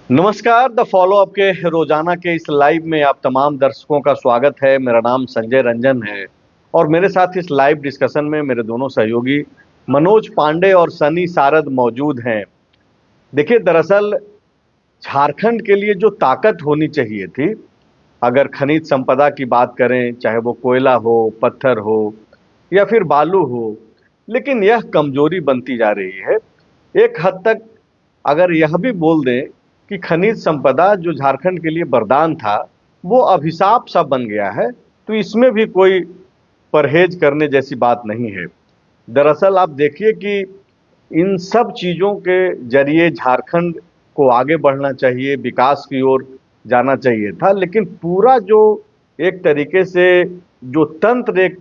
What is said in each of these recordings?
नमस्कार। The follow up के रोजाना के इस लाइव में आप तमाम दर्शकों का स्वागत है। मेरा नाम संजय रंजन है और मेरे साथ इस लाइव डिस्कशन में मेरे दोनों सहयोगी मनोज पांडे और सनी सारद मौजूद हैं। देखिए, दरअसल झारखंड के लिए जो ताकत होनी चाहिए थी, अगर खनिज संपदा की बात करें, चाहे वो कोयला हो, पत्थर हो या फिर बालू हो, लेकिन यह कमजोरी बनती जा रही है। एक हद तक अगर यह भी बोल दें कि खनिज संपदा जो झारखंड के लिए वरदान था, वो अभिशाप सा बन गया है, तो इसमें भी कोई परहेज करने जैसी बात नहीं है। दरअसल आप देखिए कि इन सब चीज़ों के जरिए झारखंड को आगे बढ़ना चाहिए, विकास की ओर जाना चाहिए था, लेकिन पूरा जो एक तरीके से जो तंत्र एक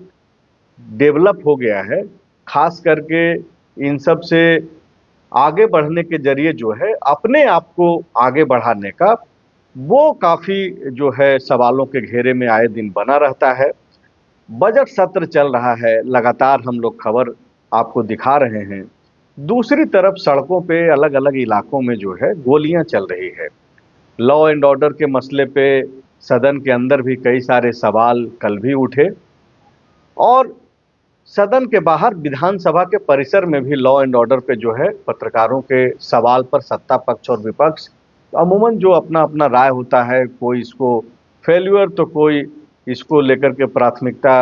डेवलप हो गया है, खास करके इन सब से आगे बढ़ने के जरिए जो है अपने आप को आगे बढ़ाने का, वो काफ़ी जो है सवालों के घेरे में आए दिन बना रहता है। बजट सत्र चल रहा है, लगातार हम लोग खबर आपको दिखा रहे हैं। दूसरी तरफ सड़कों पे अलग-अलग इलाकों में जो है गोलियां चल रही है। लॉ एंड ऑर्डर के मसले पे सदन के अंदर भी कई सारे सवाल कल भी उठे और सदन के बाहर विधानसभा के परिसर में भी लॉ एंड ऑर्डर पे जो है पत्रकारों के सवाल पर सत्ता पक्ष और विपक्ष अमूमन जो अपना अपना राय होता है, कोई इसको फेल्यूर तो कोई इसको लेकर के प्राथमिकता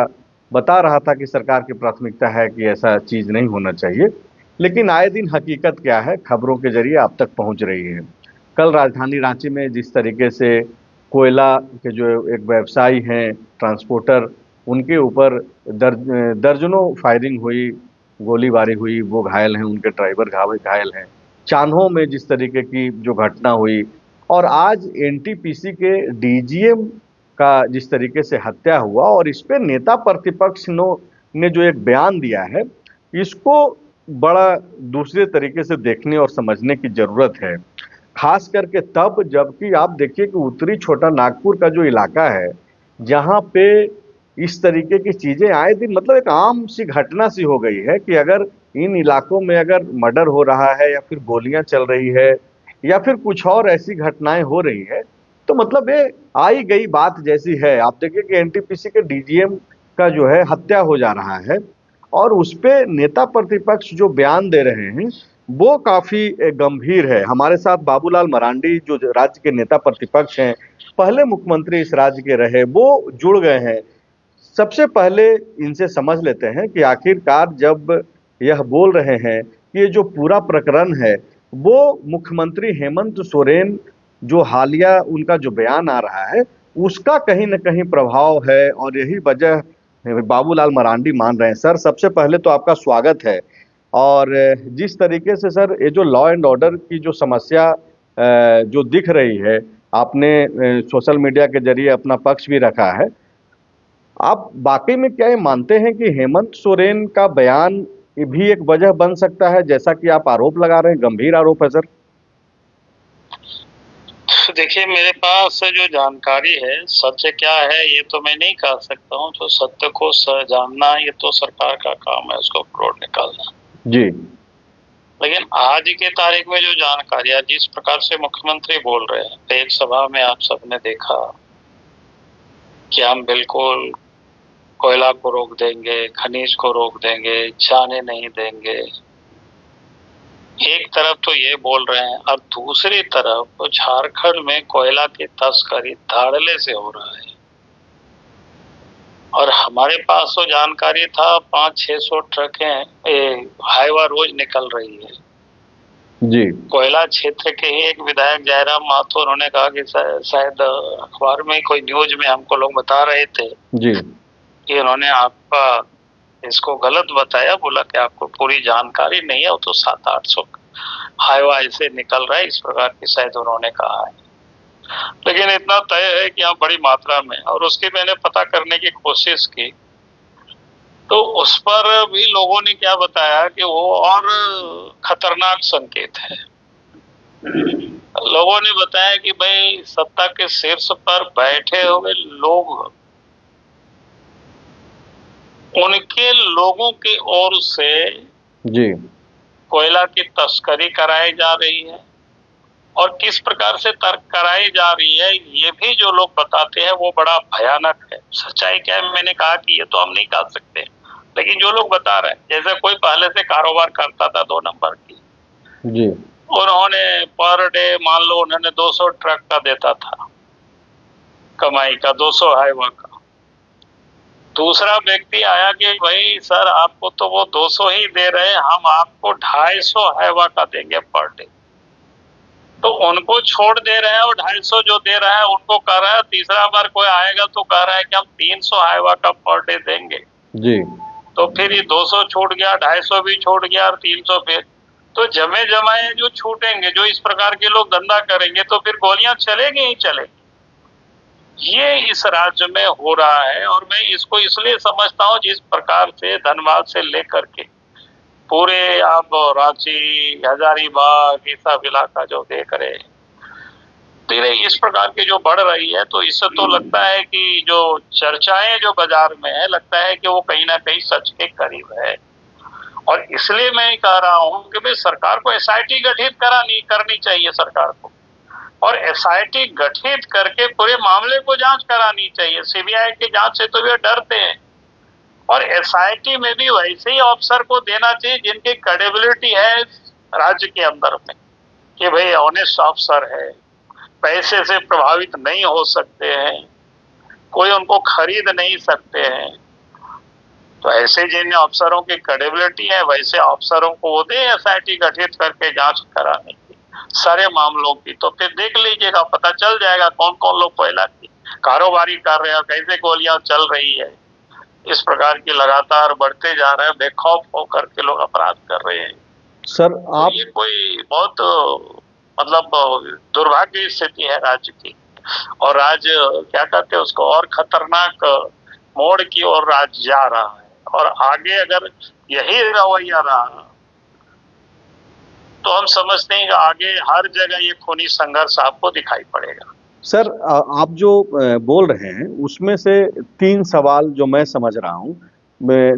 बता रहा था कि सरकार की प्राथमिकता है कि ऐसा चीज़ नहीं होना चाहिए। लेकिन आए दिन हकीकत क्या है, खबरों के जरिए आप तक पहुंच रही है। कल राजधानी रांची में जिस तरीके से कोयला के जो एक व्यवसायी हैं, ट्रांसपोर्टर, उनके ऊपर दर्जनों फायरिंग हुई, गोलीबारी हुई, वो घायल हैं, उनके ड्राइवर घायल हैं। चान्हो में जिस तरीके की जो घटना हुई और आज एनटीपीसी के डीजीएम का जिस तरीके से हत्या हुआ और इस पे नेता प्रतिपक्ष ने जो एक बयान दिया है, इसको बड़ा दूसरे तरीके से देखने और समझने की जरूरत है। खास करके तब जबकि आप देखिए कि उत्तरी छोटा नागपुर का जो इलाका है, जहाँ पे इस तरीके की चीजें आए दिन मतलब एक आम सी घटना सी हो गई है कि अगर इन इलाकों में अगर मर्डर हो रहा है या फिर गोलियां चल रही है या फिर कुछ और ऐसी घटनाएं हो रही है, तो मतलब ये आई गई बात जैसी है। आप देखिए कि एनटीपीसी के डीजीएम का जो है हत्या हो जा रहा है और उस पे नेता प्रतिपक्ष जो बयान दे रहे हैं, वो काफी गंभीर है। हमारे साथ बाबूलाल मरांडी जो राज्य के नेता प्रतिपक्ष हैं, पहले मुख्यमंत्री इस राज्य के रहे, वो जुड़ गए हैं। सबसे पहले इनसे समझ लेते हैं कि आखिरकार जब यह बोल रहे हैं कि ये जो पूरा प्रकरण है, वो मुख्यमंत्री हेमंत सोरेन जो हालिया उनका जो बयान आ रहा है, उसका कहीं न कहीं प्रभाव है और यही वजह बाबूलाल मरांडी मान रहे हैं। सर, सबसे पहले तो आपका स्वागत है। और जिस तरीके से सर ये जो लॉ एंड ऑर्डर की जो समस्या जो दिख रही है, आपने सोशल मीडिया के जरिए अपना पक्ष भी रखा है। आप वाकई में क्या ये मानते हैं कि हेमंत सोरेन का बयान ये भी एक वजह बन सकता है, जैसा कि आप आरोप लगा रहे हैं, गंभीर आरोप है सर? देखिए, मेरे पास जो जानकारी है, सत्य क्या है ये तो मैं नहीं कह सकता हूँ। तो सत्य को जानना ये तो सरकार का काम है, उसको फ्लोर निकालना जी। लेकिन आज के तारीख में जो जानकारी है, जिस प्रकार से मुख्यमंत्री बोल रहे हैं, तो एक सभा में आप सबने देखा कि हम बिल्कुल कोयला को रोक देंगे, खनिज को रोक देंगे, जाने नहीं देंगे। एक तरफ तो ये बोल रहे हैं और दूसरी तरफ तो झारखंड में कोयला की तस्करी धाड़ले से हो रहा है और हमारे पास तो जानकारी था 500-600 ट्रकें हाईवा रोज निकल रही है जी। कोयला क्षेत्र के ही एक विधायक जयराम माथुर, उन्होंने कहा कि शायद अखबार में कोई न्यूज में हमको लोग बता रहे थे जी। कि उन्होंने आपका इसको गलत बताया, बोला कि आपको पूरी जानकारी नहीं है, वो तो 700-800 हाईवा ऐसे निकल रहा है, इस प्रकार की शायद उन्होंने कहा है। लेकिन इतना तय है कि यहाँ बड़ी मात्रा में, और उसकी मैंने पता करने की कोशिश की तो उस पर भी लोगों ने क्या बताया कि वो और खतरनाक संकेत है। लोगों ने बताया कि भाई सत्ता के शीर्ष पर बैठे हुए लोग, उनके लोगों की ओर से जी। कोयला की तस्करी कराई जा रही है और किस प्रकार से तर्क कराई जा रही है, ये भी जो लोग बताते हैं वो बड़ा भयानक है। सच्चाई क्या है, मैंने कहा कि ये तो हम नहीं कह सकते, लेकिन जो लोग बता रहे हैं, जैसे कोई पहले से कारोबार करता था 2 नंबर की जी, उन्होंने पर डे मान लो उन्होंने 200 ट्रक का देता था कमाई का, 200 हाईवा का। दूसरा व्यक्ति आया कि भाई सर आपको तो वो 200 ही दे रहे हैं, हम आपको 250 हाईवा का देंगे पर डे। तो उनको छोड़ दे रहे हैं और 250 जो दे रहा है उनको कह रहा है, तीसरा बार कोई आएगा तो कह रहा है कि हम 300 हाईवा का पर डे देंगे। जी, तो फिर ये 200 छूट गया, 250 भी छूट गया और 300 फिर। तो जमे जमाए जो छूटेंगे, जो इस प्रकार के लोग धंधा करेंगे तो फिर गोलियां चलेगी ही चलेगी। ये इस राज्य में हो रहा है और मैं इसको इसलिए समझता हूँ जिस प्रकार से धनबाद से लेकर के पूरे आप रांची, हजारीबाग, ये सब इलाका जो देख रहे हैं, धीरे इस प्रकार की जो बढ़ रही है, तो इससे तो लगता है कि जो चर्चाएं जो बाजार में है, लगता है कि वो कहीं ना कहीं सच के करीब है। और इसलिए मैं कह रहा हूँ कि भाई सरकार को एसआईटी गठित करनी चाहिए सरकार को, और एसआईटी गठित करके पूरे मामले को जांच करानी चाहिए। सीबीआई की जांच से तो वे डरते हैं, और एसआईटी में भी वैसे ही अफसर को देना चाहिए जिनकी क्रेडिबिलिटी है राज्य के अंदर में, कि भाई ऑनेस्ट अफसर है, पैसे से प्रभावित नहीं हो सकते हैं, कोई उनको खरीद नहीं सकते हैं। तो ऐसे जिन अफसरों की क्रेडिबिलिटी है वैसे अफसरों को वो दे एसआईटी गठित करके जांच कराने की सारे मामलों की। तो फिर देख लीजिएगा, पता चल जाएगा कौन कौन लोग पहला की कारोबारी कर रहे हैं, कैसे गोलियां चल रही है। इस प्रकार की लगातार बढ़ते जा रहे हैं, बेखौफ होकर के लोग अपराध कर रहे हैं। सर आप तो ये कोई बहुत मतलब दुर्भाग्य स्थिति है राज्य की, और राज्य क्या कहते हैं उसको, और खतरनाक मोड़ की ओर राज्य जा रहा है। और आगे अगर यही रवैया रहा तो हम समझते हैं कि आगे हर जगह ये खूनी संघर्ष आपको दिखाई पड़ेगा। सर आप जो बोल रहे हैं उसमें से 3 सवाल जो मैं समझ रहा हूँ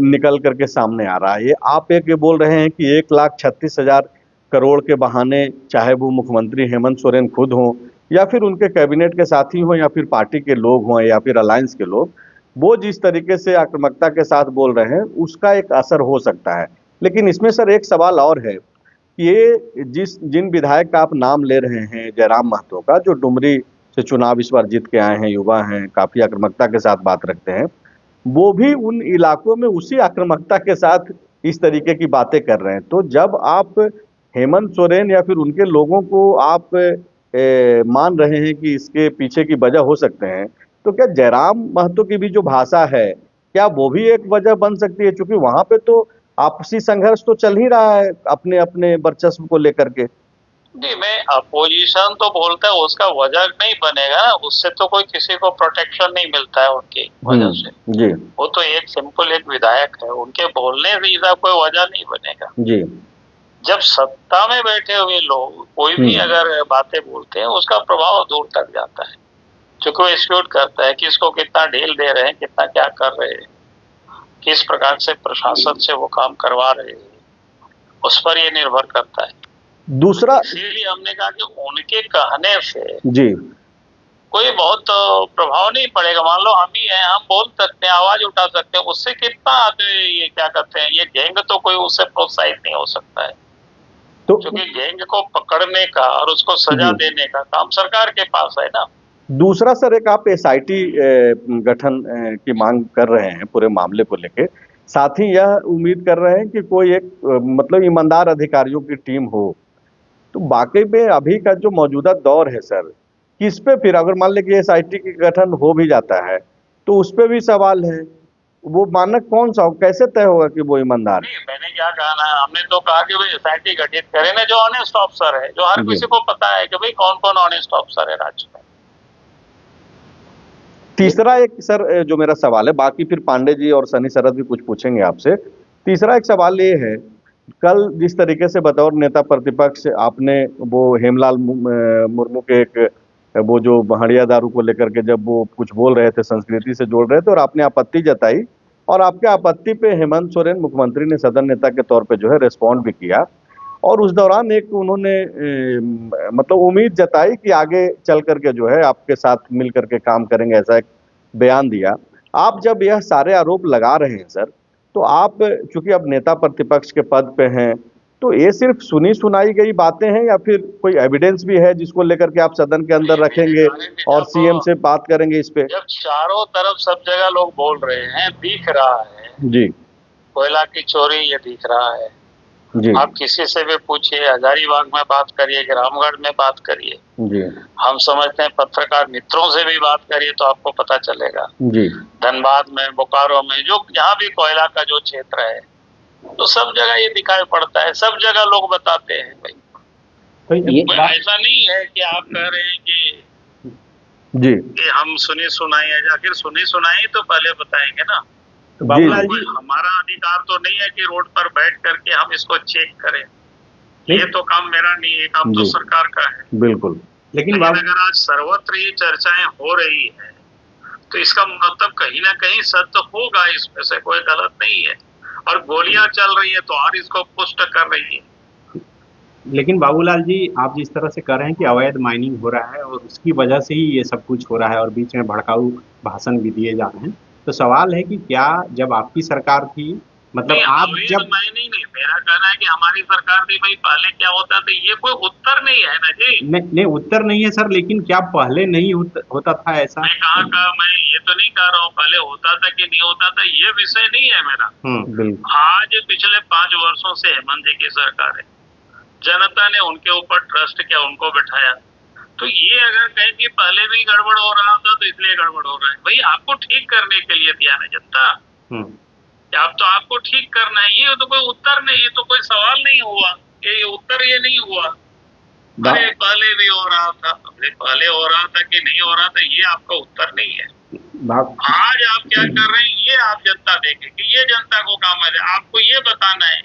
निकल करके सामने आ रहा है। ये आप एक ये बोल रहे हैं कि 1,36,000 करोड़ के बहाने, चाहे वो मुख्यमंत्री हेमंत सोरेन खुद हों या फिर उनके कैबिनेट के साथी हों या फिर पार्टी के लोग हों या फिर अलायंस के लोग, वो जिस तरीके से आक्रामकता के साथ बोल रहे हैं उसका एक असर हो सकता है। लेकिन इसमें सर एक सवाल और है, ये जिन विधायक का आप नाम ले रहे हैं, जयराम महतो का, जो डुमरी से चुनाव इस बार जीत के आए हैं, युवा हैं, काफी आक्रामकता के साथ बात रखते हैं, वो भी उन इलाकों में उसी आक्रामकता के साथ इस तरीके की बातें कर रहे हैं। तो जब आप हेमंत सोरेन या फिर उनके लोगों को आप मान रहे हैं कि इसके पीछे की वजह हो सकते हैं, तो क्या जयराम महतो की भी जो भाषा है, क्या वो भी एक वजह बन सकती है? क्योंकि वहां पे तो आपसी संघर्ष तो चल ही रहा है अपने अपने वर्चस्व को लेकर के। नहीं, मैं अपोजिशन तो बोलता है उसका वजह नहीं बनेगा ना, उससे तो कोई किसी को प्रोटेक्शन नहीं मिलता है उनकी वजह से। जी, वो तो एक सिंपल एक विधायक है, उनके बोलने से इसका कोई वजह नहीं बनेगा। जी, जब सत्ता में बैठे हुए लोग कोई भी अगर बातें बोलते हैं उसका प्रभाव दूर तक जाता है, क्योंकि वो एक्सक्यूट करता है कि इसको कितना ढील दे रहे हैं, कितना क्या कर रहे हैं, किस प्रकार से प्रशासन से वो काम करवा रहे हैं, उस पर ये निर्भर करता है। दूसरा इसीलिए हमने कहा कि उनके कहने से जी कोई बहुत प्रभाव नहीं पड़ेगा। मान लो हम ही हैं, हम बोल सकते हैं, आवाज उठा सकते हैं, उससे कितना आदमी ये क्या कहते हैं, ये गैंग तो कोई उससे प्रोत्साहित नहीं हो सकता है। तो क्योंकि गैंग को पकड़ने का और उसको सजा देने का काम सरकार के पास है ना। दूसरा सर, एक आप एसआईटी गठन की मांग कर रहे हैं पूरे मामले को लेके, साथ ही यह उम्मीद कर रहे हैं कि कोई एक मतलब ईमानदार अधिकारियों की टीम हो। तो वाकई में अभी का जो मौजूदा दौर है सर, किस पे फिर अगर मान ले कि एसआईटी की गठन हो भी जाता है तो उस पे भी सवाल है, वो मानक कौन सा हो, कैसे तय होगा कि वो ईमानदार है? मैंने क्या कहा ना, हमने तो कहा कि भाई एसआईटी गठित करें ना, जो ऑनेस्ट ऑफिसर है, जो हर किसी को पता है कि भाई कौन कौन ऑनेस्ट ऑफिसर है राज्य में। तीसरा एक सर जो मेरा सवाल है, बाकी फिर पांडे जी और सनी शरद भी कुछ पूछेंगे आपसे। तीसरा एक सवाल ये है, कल जिस तरीके से बतौर नेता प्रतिपक्ष आपने वो हेमलाल मुर्मू के एक वो जो हड़िया दारू को लेकर के जब वो कुछ बोल रहे थे, संस्कृति से जोड़ रहे थे, और आपने आपत्ति जताई, और आपके आपत्ति पे हेमंत सोरेन मुख्यमंत्री ने सदन नेता के तौर पे जो है रिस्पॉन्ड भी किया, और उस दौरान एक उन्होंने मतलब उम्मीद जताई कि आगे चल करके जो है आपके साथ मिल करके काम करेंगे, ऐसा एक बयान दिया। आप जब यह सारे आरोप लगा रहे हैं सर, तो आप चूंकि अब नेता प्रतिपक्ष के पद पे हैं, तो ये सिर्फ सुनी सुनाई गई बातें हैं या फिर कोई एविडेंस भी है जिसको लेकर के आप सदन के अंदर रखेंगे और सीएम से बात करेंगे इस पे? जब चारों तरफ सब जगह लोग बोल रहे हैं, दिख रहा है जी कोयला की चोरी, ये दिख रहा है। जी आप किसी से भी पूछिए, हजारीबाग में बात करिए, रामगढ़ में बात करिए, जी हम समझते हैं पत्रकार मित्रों से भी बात करिए तो आपको पता चलेगा। जी धनबाद में, बोकारो में, जो जहाँ भी कोयला का जो क्षेत्र है, तो सब जगह ये दिखाई पड़ता है, सब जगह लोग बताते हैं भाई। तो ये ऐसा नहीं है कि आप कह रहे हैं कि जी कि हम सुनी सुनाई है, आखिर सुनी सुनाई तो पहले बताएंगे ना। तो बाबूलाल कोई जी, हमारा अधिकार तो नहीं है कि रोड पर बैठ करके हम इसको चेक करें, ये तो काम मेरा नहीं है, काम तो जी। सरकार का है। बिल्कुल। लेकिन अगर आज सर्वत्र ये चर्चाएं हो रही है तो इसका मतलब कहीं ना कहीं सत्य होगा, इसमें से कोई गलत नहीं है। और गोलियां चल रही है तो और इसको पुष्ट कर रही है। लेकिन बाबूलाल जी, आप जिस तरह से कह रहे हैं कि अवैध माइनिंग हो रहा है और उसकी वजह से ही ये सब कुछ हो रहा है और बीच में भड़काऊ भाषण भी दिए जा रहे हैं, तो सवाल है कि क्या जब आपकी सरकार थी, मतलब आप जब माइनिंग नहीं, मेरा कहना है कि हमारी सरकार थी भाई, पहले क्या होता था ये कोई उत्तर नहीं है ना जी। नहीं, उत्तर नहीं है सर, लेकिन क्या पहले नहीं होता था ऐसा? मैं कहा मैं ये तो नहीं कह रहा हूँ पहले होता था कि नहीं होता था, ये विषय नहीं है मेरा। आज पिछले 5 वर्षों से हेमंत जी की सरकार है, जनता ने उनके ऊपर ट्रस्ट किया, उनको बैठाया। तो ये अगर कहें कि पहले भी गड़बड़ हो रहा था तो इसलिए गड़बड़ हो रहा है, भाई आपको ठीक करने के लिए दिया ना जनता, अब तो आपको ठीक करना है। ये तो कोई उत्तर नहीं, ये तो कोई सवाल नहीं हुआ, ये उत्तर ये नहीं हुआ। अरे पहले भी हो रहा था, पहले हो रहा था कि नहीं हो रहा था, ये आपका उत्तर नहीं है। आज आप क्या कर रहे हैं ये आप जनता देखेगी, ये जनता को काम है, आपको ये बताना है।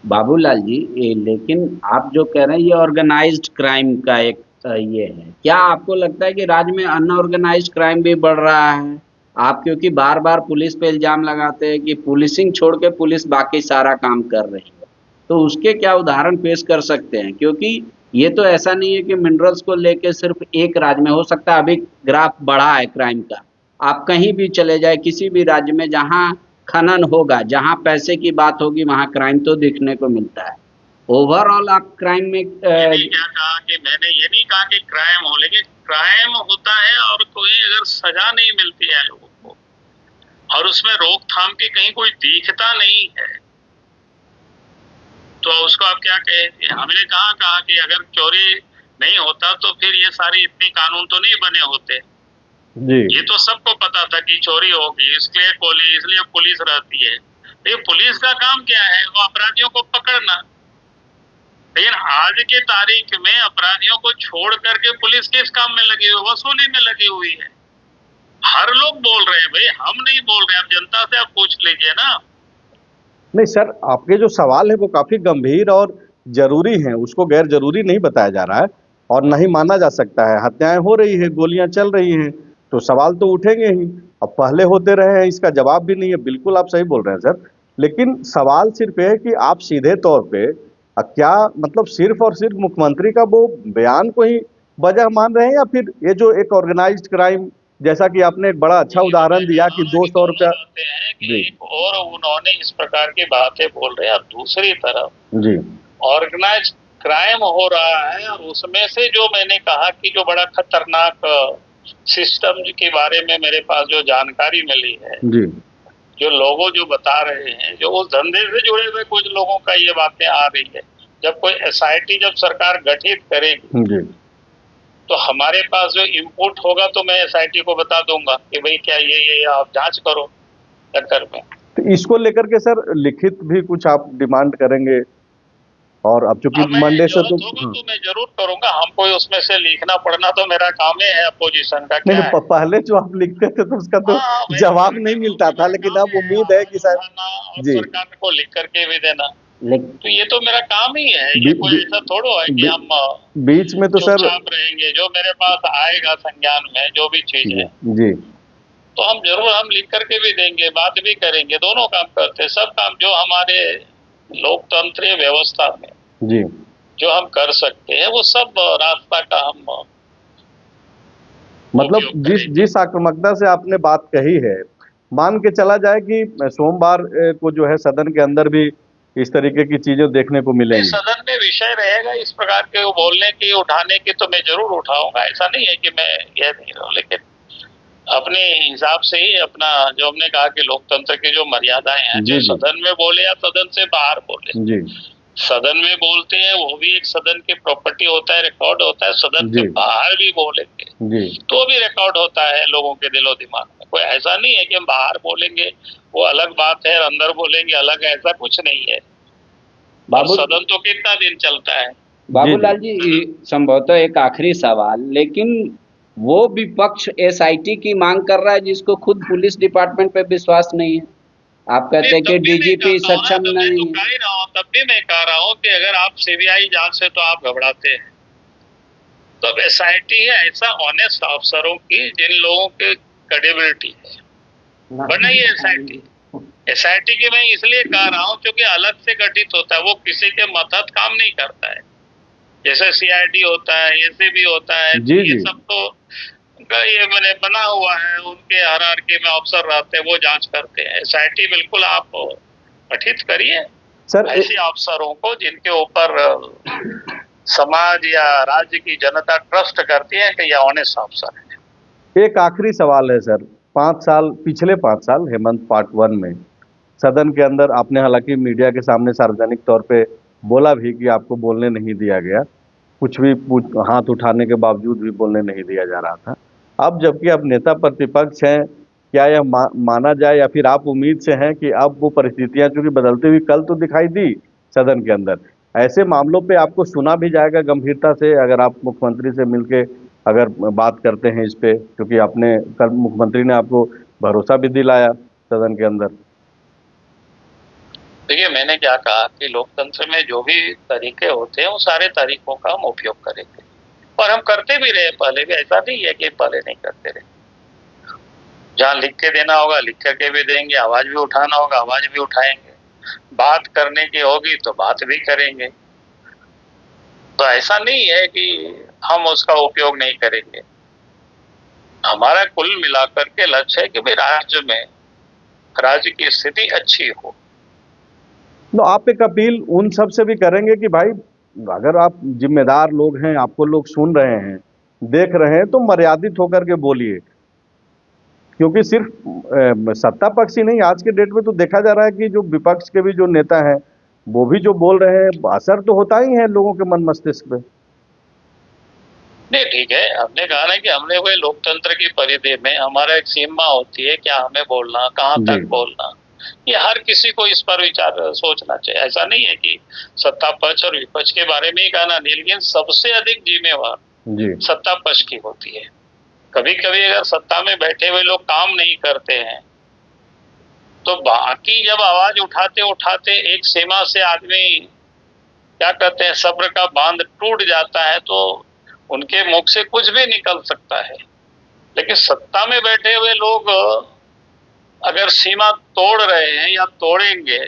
बाबूलाल जी, लेकिन आप जो कह रहे हैं ये ऑर्गेनाइज्ड क्राइम का एक ये है, क्या आपको लगता है कि राज्य में अनऑर्गेनाइज्ड क्राइम भी बढ़ रहा है? आप क्योंकि बार बार पुलिस पे इल्जाम लगाते हैं कि पुलिसिंग छोड़ के पुलिस बाकी सारा काम कर रही है, तो उसके क्या उदाहरण पेश कर सकते हैं? क्योंकि ये तो ऐसा नहीं है कि मिनरल्स को लेके सिर्फ एक राज्य में, हो सकता है अभी ग्राफ बढ़ा है क्राइम का, आप कहीं भी चले जाए किसी भी राज्य में जहां खनन होगा, जहां पैसे की बात होगी, वहां क्राइम तो देखने को मिलता है। ओवरऑल आप क्राइम में क्या कहा कि मैंने ये नहीं कहा कि क्राइम हो, लेकिन क्राइम होता है और कोई अगर सजा नहीं मिलती है लोगों को और उसमें रोकथाम की कहीं कोई दिखता नहीं है तो उसको आप क्या कहेंगे? हमने कहा कि अगर चोरी नहीं होता तो फिर ये सारी इतनी कानून तो नहीं बने होते जी। ये तो सबको पता था कि चोरी होगी, इसलिए पुलिस रहती है। ये पुलिस का काम क्या है? वो अपराधियों को पकड़ना। लेकिन आज की तारीख में अपराधियों को छोड़ करके पुलिस किस काम में लगी हुई? वसूली में लगी हुई है। हर लोग बोल रहे हैं भाई, हम नहीं बोल रहे, आप जनता से आप पूछ लीजिए ना। नहीं सर, आपके जो सवाल है वो काफी गंभीर और जरूरी हैं, उसको गैर जरूरी नहीं बताया जा रहा है और नहीं माना जा सकता है। हत्याएं हो रही है, गोलियां चल रही हैं, तो सवाल तो उठेंगे ही। अब पहले होते रहे हैं, इसका जवाब भी नहीं है। बिल्कुल आप सही बोल रहे हैं सर, लेकिन सवाल सिर्फ ये है कि आप सीधे तौर पे क्या मतलब सिर्फ और सिर्फ मुख्यमंत्री का वो बयान को ही वजह मान रहे हैं या फिर ये जो एक ऑर्गेनाइज्ड क्राइम, जैसा कि आपने एक बड़ा अच्छा उदाहरण दिया कि 200 रुपया जी, और उन्होंने इस प्रकार की बातें बोल रहे हैं। और दूसरी तरफ जी ऑर्गेनाइज्ड क्राइम हो रहा है और उसमें से जो मैंने कहा कि जो बड़ा खतरनाक सिस्टम के बारे में मेरे पास जो जानकारी मिली है जी, जो लोगों जो बता रहे हैं, जो उस धंधे से जुड़े हुए कुछ लोगों का ये बातें आ रही है। जब कोई एसआईटी जब सरकार गठित करेगी जी, तो हमारे पास जो इनपुट होगा तो मैं एसआईटी को बता दूंगा कि भाई क्या ये आप जांच करो चक्कर में। तो इसको लेकर के सर लिखित भी कुछ आप डिमांड करेंगे? और अब चूंकि मंडे से तो मैं जरूर करूंगा। हमको उसमें से लिखना पढ़ना तो मेरा काम है, अपोजिशन का क्या नहीं, पहले जो आप लिखते थे तो उसका तो जवाब नहीं मिलता था, लेकिन अब उम्मीद है कि शायद जी सरकार को लिख करके भी देना, तो ये तो मेरा काम ही है। ये कोई ऐसा थोड़ा है कि हम बीच में तो सर रहेंगे। जो मेरे पास आएगा संज्ञान में जो भी चीज है जी, तो हम जरूर हम लिख करके भी देंगे, बात भी करेंगे, दोनों काम करते हैं। सब काम जो हमारे लोकतंत्रीय व्यवस्था में जी जो हम कर सकते हैं वो सब रास्ता का हम मतलब उपयोग जिस करेंगे। जिस आक्रामकता से आपने बात कही है, मान के चला जाए कि सोमवार को जो है सदन के अंदर भी इस तरीके की चीजें देखने को नहीं, मिलेंगी। सदन में विषय रहेगा इस प्रकार के वो बोलने की, उठाने की, तो मैं जरूर उठाऊंगा। ऐसा नहीं है कि मैं यह नहीं रहूं, लेकिन अपने हिसाब से ही अपना जो हमने कहा कि लोकतंत्र की जो मर्यादाएं हैं, जी जो जी सदन में बोले या सदन से बाहर बोले, जी सदन में बोलते हैं वो भी एक सदन की प्रॉपर्टी होता है, रिकॉर्ड होता है। सदन जी के बाहर भी बोलेंगे जी तो भी रिकॉर्ड होता है लोगों के दिलो दिमाग में। कोई ऐसा नहीं है कि हम बाहर बोलेंगे वो अलग बात है और अंदर बोलेंगे अलग है, ऐसा कुछ नहीं है। और बाबू सदन तो कितना दिन चलता है। बाबूलाल जी, संभवतः एक आखिरी सवाल, लेकिन वो विपक्ष एसआईटी की मांग कर रहा है जिसको खुद पुलिस डिपार्टमेंट पे विश्वास नहीं है। आप कहते हैं कि तब भी मैं डीजीपी कहता हूँ ना, सक्षम तो मैं तो नहीं है। कह ही रहा हूँ, तब भी मैं कह रहा हूँ कि अगर आप सीबीआई जांच से तो आप घबराते हैं, तो अब एसआईटी है ऐसा ऑनेस्ट अफसरों की जिन लोगों की क्रेडिबिलिटी है, बनाइए एसआईटी। एसआईटी की मैं इसलिए कह रहा हूँ क्योंकि अलग से गठित होता है, वो किसी के मतहत काम नहीं करता है। जैसे सीआईडी होता है, एसीबी होता है, जी ये जी सब तो ये मैंने बना हुआ है, उनके हायरार्की में अफसर रहते हैं, वो जांच करते हैं। एसआईटी बिल्कुल आप गठित करिए सर ऐसे अफसरों को जिनके ऊपर समाज या राज्य की जनता ट्रस्ट करती है कि ये ऑनेस्ट अफसर है। एक आखिरी सवाल है सर। 5 साल, पिछले 5 साल हेमंत पार्ट 1 में सदन के अंदर आपने हालांकि मीडिया के सामने सार्वजनिक तौर पे बोला भी कि आपको बोलने नहीं दिया गया, कुछ भी हाथ उठाने के बावजूद भी बोलने नहीं दिया जा रहा था। अब जबकि आप नेता प्रतिपक्ष हैं, क्या यह माना जाए या फिर आप उम्मीद से हैं कि अब वो परिस्थितियां चूंकि बदलती हुई कल तो दिखाई दी सदन के अंदर, ऐसे मामलों पे आपको सुना भी जाएगा गंभीरता से अगर आप मुख्यमंत्री से मिलके अगर बात करते हैं इस पे, क्योंकि आपने कल मुख्यमंत्री ने आपको भरोसा भी दिलाया सदन के अंदर। देखिए, मैंने क्या कहा कि लोकतंत्र में जो भी तरीके होते हैं वो सारे तरीकों का हम उपयोग करेंगे, और हम करते भी रहे पहले भी। ऐसा नहीं है कि पहले नहीं करते रहे। जहाँ लिख के देना होगा लिख करके भी देंगे, आवाज भी उठाना होगा आवाज भी उठाएंगे, बात करने की होगी तो बात भी करेंगे। तो ऐसा नहीं है कि हम उसका उपयोग नहीं करेंगे। हमारा कुल मिलाकर के लक्ष्य है कि भाई राज्य की स्थिति अच्छी हो। तो आप एक अपील उन सब से भी करेंगे कि भाई अगर आप जिम्मेदार लोग हैं, आपको लोग सुन रहे हैं, देख रहे हैं, तो मर्यादित होकर के बोलिए, क्योंकि सिर्फ सत्ता पक्ष ही नहीं, आज के डेट में तो देखा जा रहा है कि जो विपक्ष के भी जो नेता हैं वो भी जो बोल रहे हैं, असर तो होता ही है लोगों के मन मस्तिष्क पे। नहीं, ठीक है, हमने कहा ना कि हमने वो लोकतंत्र की परिधि में हमारा एक सीमा होती है, क्या हमें बोलना, कहाँ जी तक बोलना। ये हर किसी को इस पर विचार सोचना चाहिए। ऐसा नहीं है कि सत्ता पक्ष और विपक्ष के बारे में ही कहना नहीं, लेकिन सबसे अधिक जिम्मेवार जी सत्ता पक्ष की होती है। कभी कभी अगर सत्ता में बैठे हुए लोग काम नहीं करते हैं तो बाकी जब आवाज उठाते उठाते एक सीमा से आदमी क्या कहते हैं सब्र का बांध टूट जाता है, तो उनके मुख से कुछ भी निकल सकता है। लेकिन सत्ता में बैठे हुए लोग अगर सीमा तोड़ रहे हैं या तोड़ेंगे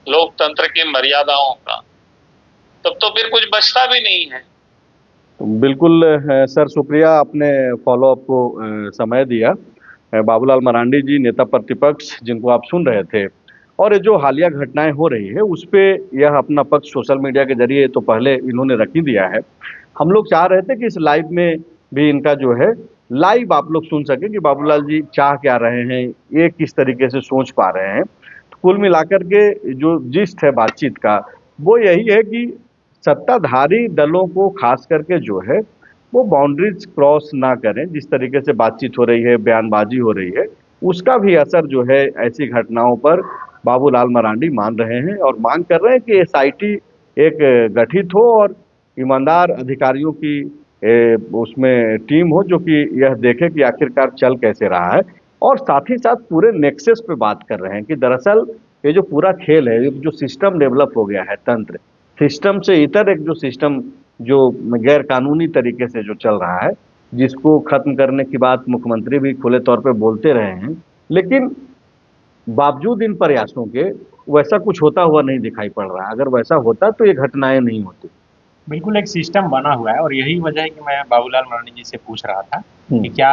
लोकतंत्र की मर्यादाओं का, तब तो फिर कुछ बचता भी नहीं है। बिल्कुल सर, शुक्रिया, आपने फॉलोअप को समय दिया। बाबूलाल मरांडी जी, नेता प्रतिपक्ष जिनको आप सुन रहे थे, और ये जो हालिया घटनाएं हो रही है उस पे यह अपना पक्ष सोशल मीडिया के जरिए तो पहले इन्होंने रख ही दिया है। हम लोग चाह रहे थे कि इस लाइव में भी इनका जो है लाइव आप लोग सुन सके कि बाबूलाल जी चाह क्या रहे हैं, ये किस तरीके से सोच पा रहे हैं। तो कुल मिलाकर के जो जिस्ट है बातचीत का वो यही है कि सत्ताधारी दलों को खास करके जो है वो बाउंड्रीज क्रॉस ना करें। जिस तरीके से बातचीत हो रही है, बयानबाजी हो रही है, उसका भी असर जो है ऐसी घटनाओं पर बाबूलाल मरांडी मान रहे हैं और मांग कर रहे हैं कि एसआईटी एक गठित हो और ईमानदार अधिकारियों की उसमें टीम हो जो कि यह देखे कि आखिरकार चल कैसे रहा है। और साथ ही साथ पूरे नेक्सस पे बात कर रहे हैं कि दरअसल ये जो पूरा खेल है, ये जो सिस्टम डेवलप हो गया है, तंत्र सिस्टम से इतर एक जो सिस्टम जो गैर कानूनी तरीके से जो चल रहा है, जिसको खत्म करने की बात मुख्यमंत्री भी खुले तौर पे बोलते रहे हैं, लेकिन बावजूद इन प्रयासों के वैसा कुछ होता हुआ नहीं दिखाई पड़ रहा। अगर वैसा होता तो ये घटनाएं नहीं होती। बिल्कुल एक सिस्टम बना हुआ है और यही वजह है कि मैं बाबूलाल मरांडी जी से पूछ रहा था कि क्या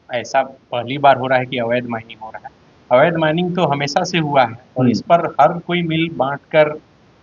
ऐसा पहली बार हो रहा है कि अवैध माइनिंग हो रहा है। अवैध माइनिंग तो हमेशा से हुआ है और इस पर हर कोई मिल बांट कर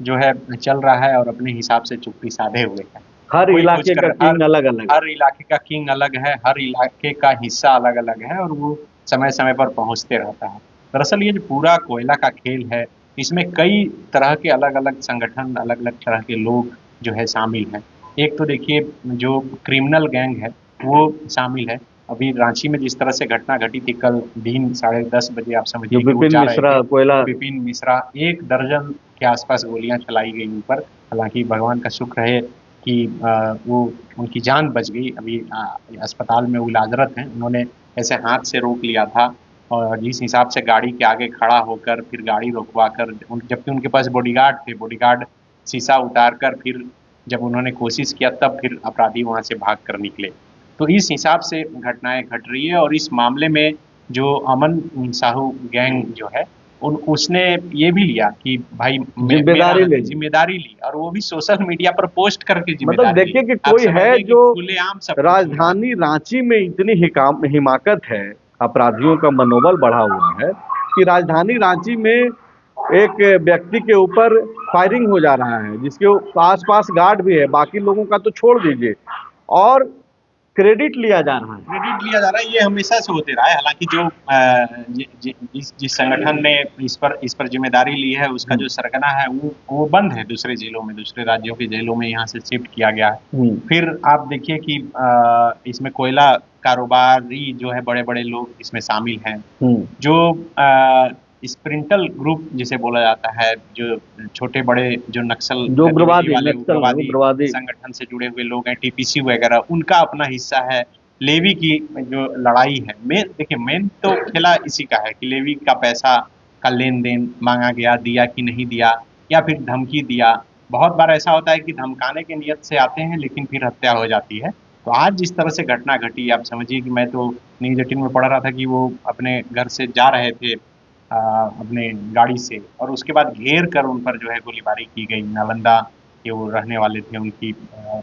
जो है चल रहा है और अपने हिसाब से चुप्पी साधे हुए है। हर इलाके का किंग अलग अलग है। हर इलाके का किंग अलग है, हर इलाके का हिस्सा अलग अलग है और वो समय समय पर पहुंचते रहता है। दरअसल ये जो पूरा कोयला का खेल है, इसमें कई तरह के अलग अलग संगठन, अलग अलग तरह के लोग जो है शामिल हैं। एक तो देखिए जो क्रिमिनल गैंग है वो शामिल है। अभी रांची में जिस तरह से घटना घटी थी कल दिन 10:30 बजे, आप समझिए कि वो विपिन जा रहे मिश्रा थे। कोयला विपिन मिश्रा, 1 दर्जन के आसपास गोलियां चलाई गई उन पर। हालांकि भगवान का शुक्र है कि वो उनकी जान बच गई। अभी अस्पताल में वो इलाजरत हैं। उन्होंने ऐसे हाथ से रोक लिया था और जिस हिसाब से गाड़ी के आगे खड़ा होकर फिर गाड़ी रोकवा कर, जबकि उनके पास बॉडीगार्ड थे, बॉडीगार्ड शीशा उतार कर फिर जब उन्होंने कोशिश किया तब फिर अपराधी वहाँ से भाग कर निकले। तो इस हिसाब से घटनाएं घट रही है और इस मामले में जो अमन साहू गैंग जो है उसने ये भी लिया कि भाई जिम्मेदारी ली और वो भी सोशल मीडिया पर पोस्ट करके मतलब जिम्मेदारी ली। देखिए कि कोई है जो खुलेआम सब राजधानी रांची में इतनी हिमाकत है, अपराधियों का मनोबल बढ़ा हुआ है कि राजधानी रांची में एक व्यक्ति के ऊपर फायरिंग हो जा रहा है जिसके आसपास गार्ड भी है, बाकी लोगों का तो छोड़ दीजिए, और क्रेडिट लिया जा रहा है। ये हमेशा से होते रहा है। हालांकि जो जिस संगठन ने इस पर जिम्मेदारी ली है उसका जो सरगना है वो बंद है दूसरे जिलों में, दूसरे राज्यों के जेलों में यहाँ से शिफ्ट किया गया है। फिर आप देखिए कि इसमें कोयला कारोबारी जो है बड़े बड़े लोग इसमें शामिल हैं। जो स्प्रिंटल ग्रुप जिसे बोला जाता है, जो छोटे बड़े जो नक्सल जो उग्रवादी संगठन से जुड़े हुए लोग हैं, टीपीसी वगैरह, उनका अपना हिस्सा है। लेवी की जो लड़ाई है, मेन तो खेला इसी का है कि लेवी का पैसा का लेन देन मांगा गया, दिया कि नहीं दिया, या फिर धमकी दिया। बहुत बार ऐसा होता है कि धमकाने के नियत से आते हैं लेकिन फिर हत्या हो जाती है। तो आज जिस तरह से घटना घटी, आप समझिए कि मैं तो न्यूज 18 में पढ़ रहा था कि वो अपने घर से जा रहे थे अपने गाड़ी से और उसके बाद घेर कर उन पर जो है गोलीबारी की गई। नालंदा के वो रहने वाले थे, उनकी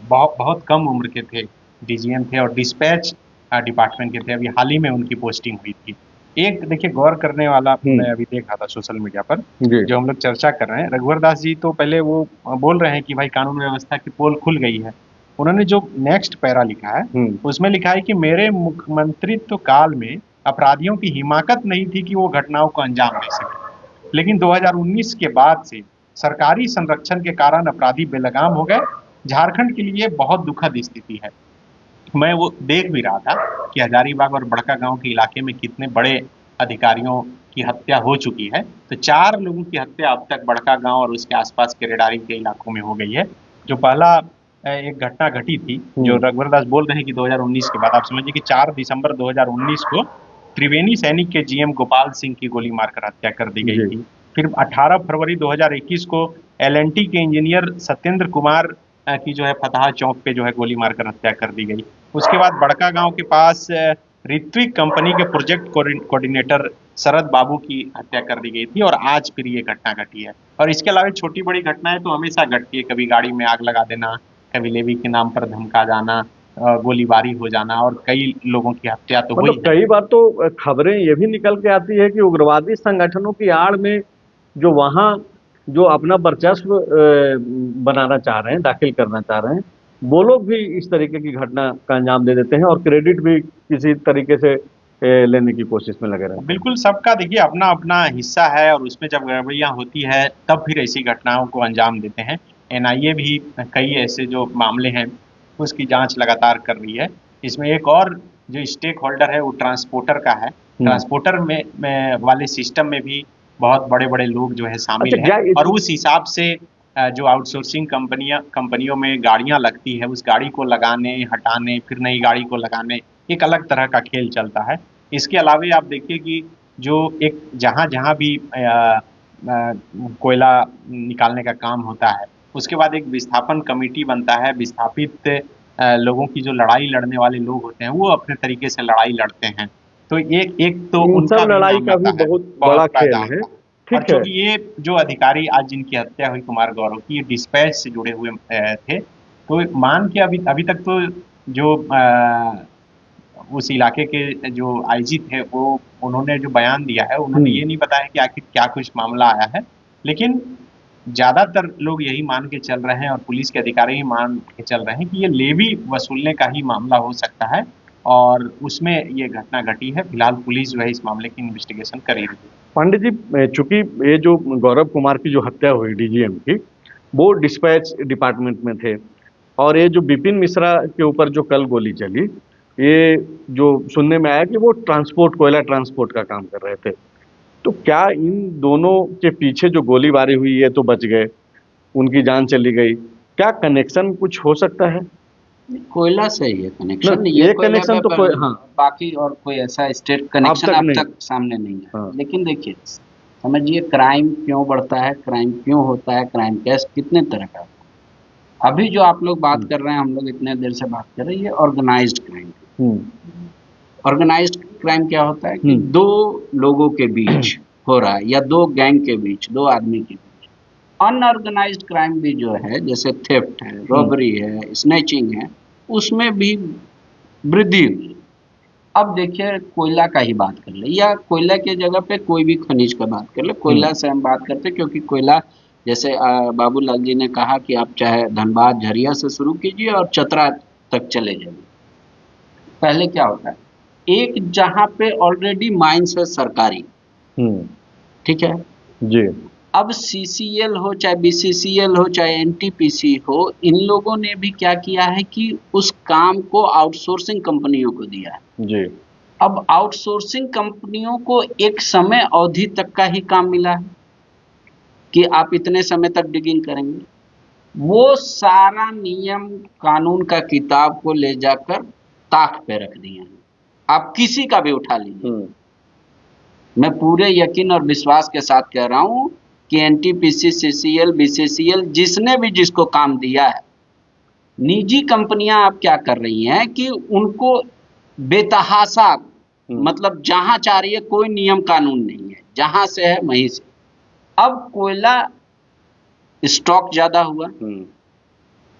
बहुत कम उम्र के थे, डीजीएम थे और डिस्पैच डिपार्टमेंट के थे। अभी हाल ही में उनकी पोस्टिंग हुई थी। एक देखिए गौर करने वाला मैं अभी देख रहा था सोशल मीडिया पर, जो हम लोग चर्चा कर रहे हैं, रघुवर दास जी तो पहले वो बोल रहे हैं कि भाई कानून व्यवस्था की पोल खुल गई है। उन्होंने जो नेक्स्ट पैरा लिखा है उसमें लिखा है कि मेरे मुख्यमंत्रित्व काल में अपराधियों की हिमाकत नहीं थी कि वो घटनाओं को अंजाम दे सके, लेकिन 2019 के बाद से सरकारी संरक्षण के कारण अपराधी बेलगाम हो गए। झारखंड के लिए बहुत दुखद स्थिति है। मैं वो देख भी रहा था कि हजारीबाग और बड़का गांव के इलाके में कितने बड़े अधिकारियों की हत्या हो चुकी है। तो 4 लोगों की हत्या अब तक बड़का गांव और उसके आसपास के रेडारी के इलाकों में हो गई है। जो पहला एक घटना घटी थी जो रघुवर दास बोल रहे हैं कि 2019 के बाद, आप समझिए कि 4 दिसंबर 2019 को त्रिवेणी सैनिक के जीएम गोपाल सिंह की गोली मारकर हत्या कर दी गई थी। फिर 18 फरवरी 2021 को एलएनटी के इंजीनियर सत्येंद्र कुमार की जो है फतहा चौक पे जो है गोली मारकर हत्या कर दी गई। उसके बाद बड़का गांव के पास ऋत्विक कंपनी के प्रोजेक्ट कोऑर्डिनेटर शरद बाबू की हत्या कर दी गई थी और आज फिर ये घटना घटी है। और इसके अलावा छोटी बड़ी घटनाएं तो हमेशा घटती है, कभी गाड़ी में आग लगा देना, कभी लेवी के नाम पर धमका जाना, गोलीबारी हो जाना और कई लोगों की हत्या तो हुई। कई बार तो खबरें ये भी निकल के आती है कि उग्रवादी संगठनों की आड़ में जो वहाँ जो अपना वर्चस्व बनाना चाह रहे हैं, दाखिल करना चाह रहे हैं, वो लोग भी इस तरीके की घटना का अंजाम दे देते हैं और क्रेडिट भी किसी तरीके से लेने की कोशिश में लगे रहते हैं। बिल्कुल, सबका देखिए अपना अपना हिस्सा है और उसमें जब गड़बड़ियाँ होती है तब फिर ऐसी घटनाओं को अंजाम देते हैं। एनआईए भी कई ऐसे जो मामले हैं उसकी जांच लगातार कर रही है। इसमें एक और जो स्टेक होल्डर है वो ट्रांसपोर्टर का है। ट्रांसपोर्टर में वाले सिस्टम में भी बहुत बड़े बड़े लोग जो है शामिल हैं और उस हिसाब से जो आउटसोर्सिंग कंपनियों में गाड़ियां लगती है, उस गाड़ी को लगाने, हटाने, फिर नई गाड़ी को लगाने, एक अलग तरह का खेल चलता है। इसके अलावे आप देखिए कि जो एक जहाँ भी कोयला निकालने का काम होता है उसके बाद एक विस्थापन कमेटी बनता है। विस्थापित लोगों की जो लड़ाई लड़ने वाले लोग होते हैं वो अपने तरीके से लड़ाई लड़ते हैं। तो एक तो इन उनका सब भी लड़ाई नाम का भी आता है, बहुत बड़ा खेल प्रावधान है। था। ठीक और है। चूंकि ये जो अधिकारी आज जिनकी हत्या हुई कुमार गौरव की, ये डिस्पैच से जुड़े हुए थे, तो मान के अभी तक तो जो उस इलाके के जो आईजी थे, वो उन्होंने जो बयान दिया है, उन्होंने ये नहीं बताया कि आखिर क्या कुछ मामला आया है। लेकिन ज्यादातर लोग यही मान के चल रहे हैं और पुलिस के अधिकारी ही मान के चल रहे हैं कि ये लेवी वसूलने का ही मामला हो सकता है और उसमें ये घटना घटी है। फिलहाल पुलिस जो है इस मामले की इन्वेस्टिगेशन कर रही है। पांडे जी, चूंकि ये जो गौरव कुमार की जो हत्या हुई डीजीएम की, वो डिस्पैच डिपार्टमेंट में थे, और ये जो विपिन मिश्रा के ऊपर जो कल गोली चली, ये जो सुनने में आया कि वो ट्रांसपोर्ट, कोयला ट्रांसपोर्ट का काम कर रहे थे। तो क्या इन दोनों के पीछे जो गोलीबारी हुई, ये तो बच गए, उनकी जान चली गई, क्या कनेक्शन कुछ हो सकता है? कोयला से ये ना, कनेक्शन, ये ये कोयला कनेक्शन तो व्यापार, हाँ, बाकी और कोई ऐसा स्टेट अब कनेक्शन तक अब नहीं। तक सामने नहीं है। हाँ। लेकिन देखिए, समझिए क्राइम क्यों बढ़ता है, क्राइम क्यों होता है, क्राइम कैसे कितने तरह का होता है। अभी जो आप लोग बात कर रहे हैं, हम लोग इतने देर से बात कर रहे हैं, ये ऑर्गेनाइज्ड क्राइम। ऑर्गेनाइज्ड क्राइम क्या होता है कि दो लोगों के बीच हो रहा है, या दो गैंग के बीच, दो आदमी के बीच। अनऑर्गेनाइज्ड क्राइम भी जो है, जैसे थेफ्ट है, रॉबरी है, स्नैचिंग है, उसमें भी वृद्धि हुई। अब देखिए, कोयला का ही बात कर ले, या कोयला के जगह पे कोई भी खनिज का बात कर ले, कोयला से हम बात करते हैं क्योंकि कोयला, जैसे बाबूलाल जी ने कहा कि आप चाहे धनबाद झरिया से शुरू कीजिए और चतरा तक चले जाइए। पहले क्या होता है, एक जहां पे ऑलरेडी माइंस है सरकारी, ठीक है जी, अब सीसीएल हो, चाहे बीसीसीएल हो, चाहे एनटीपीसी हो, इन लोगों ने भी क्या किया है कि उस काम को आउटसोर्सिंग कंपनियों को दिया है। जी, अब आउटसोर्सिंग कंपनियों को एक समय अवधि तक का ही काम मिला है कि आप इतने समय तक डिगिंग करेंगे। वो सारा नियम कानून का किताब को ले जाकर ताक पे रख दिए हैं। आप किसी का भी उठा लीजिए, मैं पूरे यकीन और विश्वास के साथ कह रहा हूं कि एनटीपीसी, सीसीएल, बीसीसीएल, जिसने भी जिसको काम दिया है, निजी कंपनियां आप क्या कर रही हैं कि उनको बेतहाशा, मतलब जहां चाह रही है, कोई नियम कानून नहीं है, जहां से है वहीं से। अब कोयला स्टॉक ज्यादा हुआ,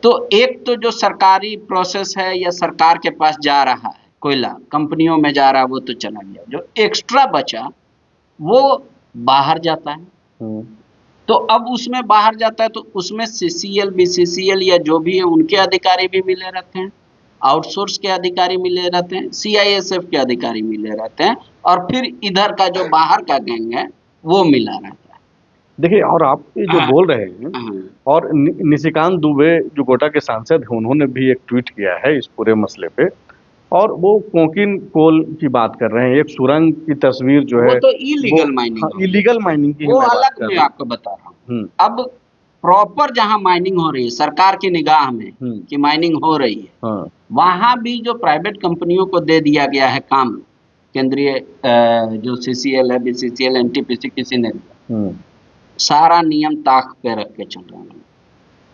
तो एक तो जो सरकारी प्रोसेस है या सरकार के पास जा रहा है, कोयला कंपनियों में जा रहा है, वो तो चला गया। जो एक्स्ट्रा बचा वो बाहर जाता है। तो अब उसमें बाहर जाता है तो उसमें सीसीएल, बीसीसीएल या जो भी है, उनके अधिकारी भी मिले रहते हैं, आउटसोर्स के अधिकारी मिले रहते हैं, सीआईएसएफ के अधिकारी मिले रहते हैं, और फिर इधर का जो बाहर का गैंग है वो मिला रहता है। देखिए, और आप ये जो बोल रहे हैं, और निशिकांत दुबे जो गोटा के सांसद हैं, उन्होंने भी एक ट्वीट किया है इस पूरे मसले पे, और वो कोकिन कोल की बात कर रहे हैं, एक सुरंग की तस्वीर जो है, वो तो इलीगल माइनिंग, इलीगल माइनिंग की वो मैं बात अलग कर मैं रहा हूं। आपको बता रहा हूँ। अब प्रॉपर जहां माइनिंग हो रही है सरकार की निगाह में कि माइनिंग हो रही है, वहां भी जो प्राइवेट कंपनियों को दे दिया गया है काम, केंद्रीय जो सीसीएल है, बीसीसीएल, एनटीपीसी, किसी ने दिया, सारा नियम ताक पे रख के चल रहे हैं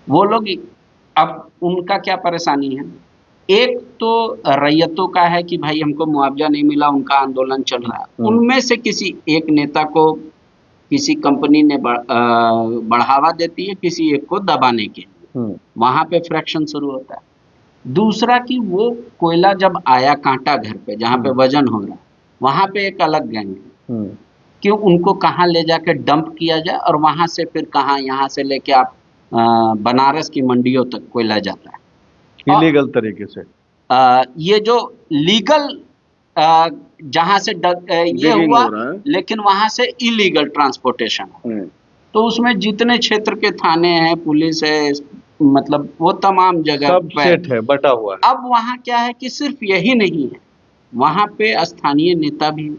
वो लोग। अब उनका क्या परेशानी है, एक तो रैयतों का है कि भाई हमको मुआवजा नहीं मिला, उनका आंदोलन चल रहा है। उनमें से किसी एक नेता को किसी कंपनी ने बढ़ावा देती है, किसी एक को दबाने के लिए, वहां पे फ्रैक्शन शुरू होता है। दूसरा कि वो कोयला जब आया कांटा घर पे, जहां पे वजन हो रहा है, वहां पे एक अलग गैंग है कि उनको कहाँ ले जाके डंप किया जाए, और वहां से फिर कहाँ, यहाँ से लेके आप बनारस की मंडियों तक कोयला जाता है इलीगल तरीके से। ये जो लीगल जहां से ये हुआ, लेकिन वहां से इलीगल ट्रांसपोर्टेशन। तो उसमें जितने क्षेत्र के थाने हैं, पुलिस है, मतलब वो तमाम जगह सब सेट है, बटा हुआ है। अब वहां क्या है कि सिर्फ यही नहीं है, वहां पे स्थानीय नेता भी,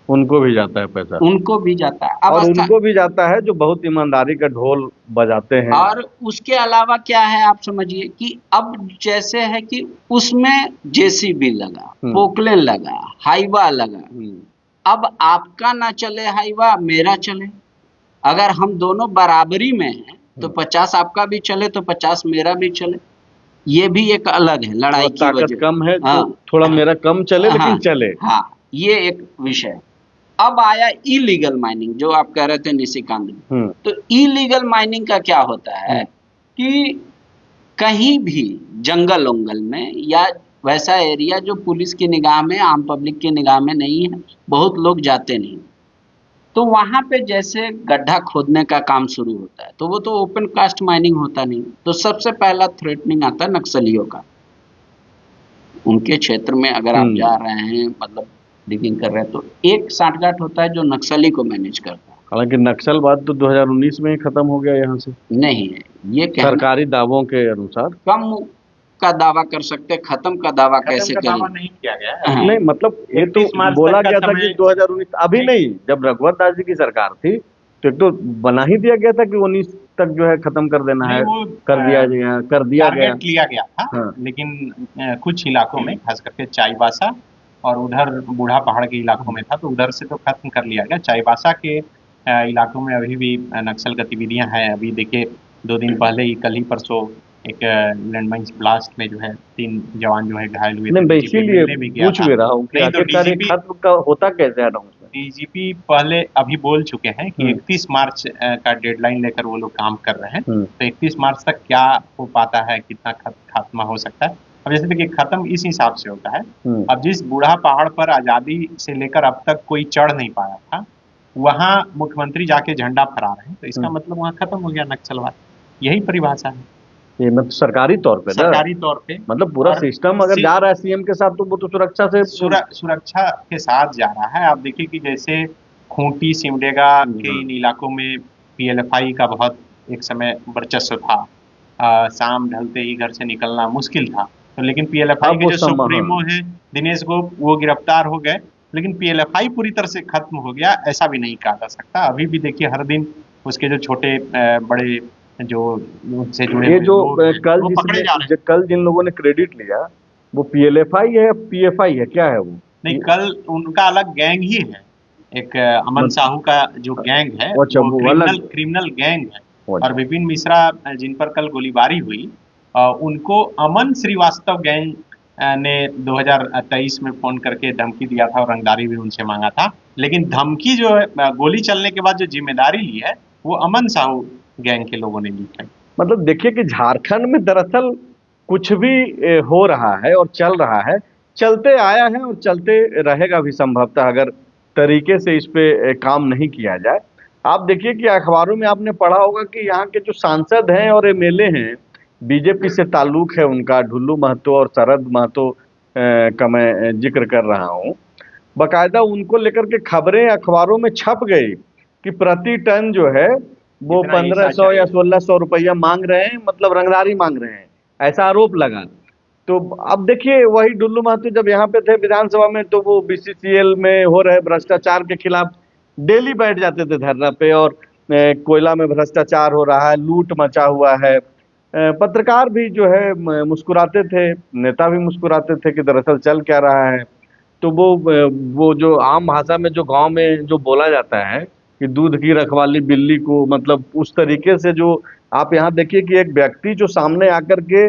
उनको भी जाता है पैसा, उनको भी जाता है। अब और उनको भी जाता है जो बहुत ईमानदारी का ढोल बजाते हैं। और उसके अलावा क्या है, आप समझिए कि अब जैसे है कि उसमें जेसीबी लगा, पोकलेन लगा, हाईवा लगा। अब आपका ना चले हाईवा, मेरा चले। अगर हम दोनों बराबरी में हैं तो 50 आपका भी चले तो 50 मेरा भी चले। ये भी एक अलग है लड़ाई की वजह। ताकत कम है तो थोड़ा मेरा कम चले, लेकिन चले। हाँ, ये एक विषय। अब आया इलीगल माइनिंग, जो आप कह रहे थे निशिकांत जी। तो इलीगल माइनिंग का क्या होता है कि कहीं भी जंगल उंगल में या वैसा एरिया जो पुलिस की निगाह में, आम पब्लिक की निगाह में नहीं है, बहुत लोग जाते नहीं, तो वहां पे जैसे गड्ढा खोदने का काम शुरू होता है तो वो तो ओपन कास्ट माइनिंग होता नहीं। तो सबसे पहला थ्रेटनिंग आता है नक्सलियों का। उनके क्षेत्र में अगर आप जा रहे हैं, मतलब डिगिंग कर रहे हैं, तो एक साठगांठ होता है जो नक्सली को मैनेज करता है। हालांकि नक्सलवाद तो 2019 में ही खत्म हो गया यहाँ से, नहीं है ये कहना, सरकारी दावों के अनुसार। कम का दावा कर सकते, खत्म का दावा कैसे खत्म का दावा करें? नहीं किया गया है। नहीं मतलब ये तो 31 मार्च बोला तक का गया था कि समय 2019, अभी नहीं, जब रघुवर दास जी की सरकार थी तो एक तो बना ही दिया गया था कि 19 तक जो है खत्म कर देना है, वो कर दिया गया टारगेट लिया गया था। हाँ। लेकिन कुछ इलाकों में, खास करके चाईबासा और उधर बूढ़ा पहाड़ के इलाकों में था, तो उधर से तो खत्म कर लिया गया। चाईबासा के इलाकों में अभी भी नक्सल गतिविधियां हैं। अभी देखिए 2 दिन पहले ही, कल ही परसों एक लैंडमाइंस ब्लास्ट में जो है 3 जवान जो है घायल हुए थे। इसीलिए पूछ भी रहा हूँ कि नहीं तो आखिरकार ये खत्म का होता कैसे है अनाउंसमेंट? डीजीपी पहले अभी बोल चुके हैं कि 31 मार्च का डेडलाइन लेकर वो लोग काम कर रहे हैं। तो 31 मार्च तक क्या हो पाता है, कितना खात्मा हो सकता है। अब जैसे देखिए खत्म इस हिसाब से होता है, अब जिस बूढ़ा पहाड़ पर आजादी से लेकर अब तक कोई चढ़ नहीं पाया था, वहां मुख्यमंत्री जाके झंडा फहरा रहे हैं, तो इसका मतलब वहां खत्म हो गया नक्सलवाद। यही परिभाषा है ये, मतलब सरकारी तौर पे, सरकारी तौर पे। मतलब पूरा सिस्टम अगर जा रहा है सीएम के साथ तो वो तो सुरक्षा से सुरक्षा के साथ जा रहा है। आप देखिए कि जैसे खूंटी, सिमडेगा के इन इलाकों में पीएलएफआई का बहुत एक समय वर्चस्व था। शाम ढलते ही घर से निकलना मुश्किल था, तो लेकिन पीएलएफआई के जो सुप्रीमो है दिनेश गोप, वो गिरफ्तार हो गए। लेकिन पीएलएफआई पूरी तरह से खत्म हो गया ऐसा भी नहीं कहा जा सकता। अभी भी देखिए हर दिन उसके जो छोटे बड़े जो उनसे जुड़े, ये जो कल जिन लोगों ने क्रेडिट लिया वो पीएलएफआई है, पीएफआई है, क्या है वो? नहीं, कल उनका अलग गैंग ही है। एक अमन साहू का जो गैंग है वो क्रिमिनल गैंग है। और विपिन मिश्रा जिन पर कल गोलीबारी हुई, उनको अमन श्रीवास्तव गैंग ने 2023 में फोन करके धमकी दिया था और रंगदारी भी उनसे मांगा था। लेकिन धमकी जो है, गोली चलने के बाद जो जिम्मेदारी ली है, वो अमन साहू गैंग के लोगों ने ली है। मतलब देखिए कि झारखंड में दरअसल कुछ भी हो रहा है और चल रहा है, चलते आया है और चलते रहेगा भी संभवतः, अगर तरीके से इस पे काम नहीं किया जाए। आप देखिए कि अखबारों में आपने पढ़ा होगा कि यहाँ के जो सांसद हैं और एमएलए हैं, बीजेपी से ताल्लुक है उनका, ढुल्लू महतो और शरद महतो का मैं जिक्र कर रहा हूँ, बाकायदा उनको लेकर के खबरें अखबारों में छप गई कि प्रति टन जो है वो 1500 या 1600 रुपया मांग रहे हैं, मतलब रंगदारी मांग रहे हैं, ऐसा आरोप लगा। तो अब देखिए वही डुल्लू महतो जब यहाँ पे थे विधानसभा में, तो वो बीसीसीएल में हो रहे भ्रष्टाचार के खिलाफ डेली बैठ जाते थे धरना पे, और कोयला में भ्रष्टाचार हो रहा है, लूट मचा हुआ है। पत्रकार भी जो है मुस्कुराते थे, नेता भी मुस्कुराते थे कि दरअसल चल क्या रहा है। तो वो जो आम भाषा में जो गांव में जो बोला जाता है कि दूध की रखवाली बिल्ली को, मतलब उस तरीके से जो आप यहाँ देखिए कि एक व्यक्ति जो सामने आकर के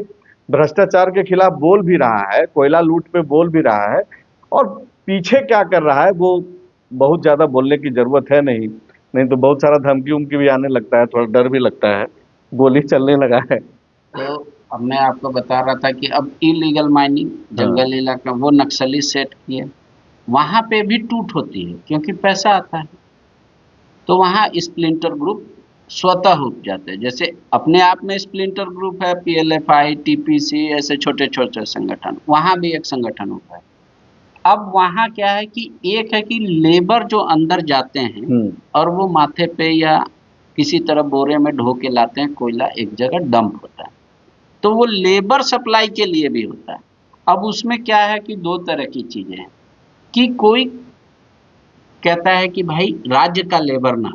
भ्रष्टाचार के खिलाफ बोल भी रहा है, कोयला लूट पे बोल भी रहा है, और पीछे क्या कर रहा है वो बहुत ज्यादा बोलने की जरूरत है नहीं तो बहुत सारा धमकी उमकी भी आने लगता है, थोड़ा डर भी लगता है, गोली चलने लगा है। तो अब मैं आपको बता रहा था कि अब इलीगल माइनिंग जंगल इलाका, वो नक्सली सेट किए, वहां पे भी टूट होती है क्योंकि पैसा आता है, तो वहां स्प्लिंटर ग्रुप स्वतः उठ जाते हैं। जैसे अपने आप में स्प्लिंटर ग्रुप है, पीएलएफआई, टीपीसी, ऐसे छोटे छोटे संगठन, वहां भी एक संगठन होता है। अब वहां क्या है कि एक है कि लेबर जो अंदर जाते हैं और वो माथे पे या किसी तरह बोरे में ढो के लाते हैं कोयला, एक जगह डंप होता है, तो वो लेबर सप्लाई के लिए भी होता है। अब उसमें क्या है कि 2 तरह की चीजें हैं कि कोई कहता है कि भाई राज्य का लेबर ना,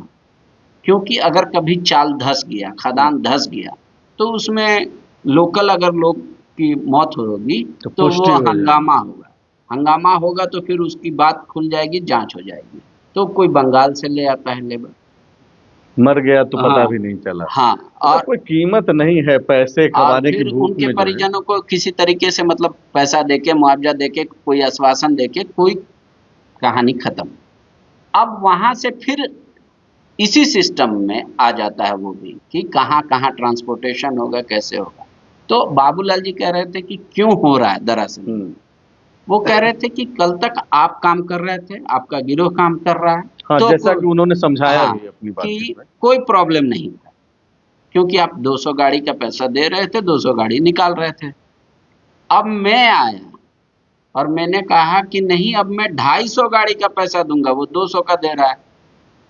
क्योंकि अगर कभी चाल धस गया, खदान धस गया, तो उसमें लोकल अगर लोग की मौत होगी तो वो हंगामा होगा, तो फिर उसकी बात खुल जाएगी, जांच हो जाएगी। तो कोई बंगाल से ले आता है लेबर, मर गया तो पता भी नहीं चला। और कोई कीमत नहीं है पैसे कमाने की, भूख उनके परिजनों को किसी तरीके से मतलब पैसा देके, मुआवजा देके, कोई आश्वासन देके कोई कहानी खत्म। अब वहां से फिर इसी सिस्टम में आ जाता है वो भी कि कहाँ कहाँ ट्रांसपोर्टेशन होगा, कैसे होगा। तो बाबूलाल जी कह रहे थे कि क्यों हो रहा है दरअसल, वो कह रहे थे कि कल तक आप काम कर रहे थे, आपका गिरोह काम कर रहा है, हाँ, तो जैसा कि उन्होंने समझाया हाँ, भी अपनी बातचीत कि में। कोई प्रॉब्लम नहीं था, क्योंकि आप 200 गाड़ी का पैसा दे रहे थे, 200 गाड़ी निकाल रहे थे। अब मैं आया और मैंने कहा कि नहीं, अब मैं 250 गाड़ी का पैसा दूंगा, वो 200 का दे रहा है,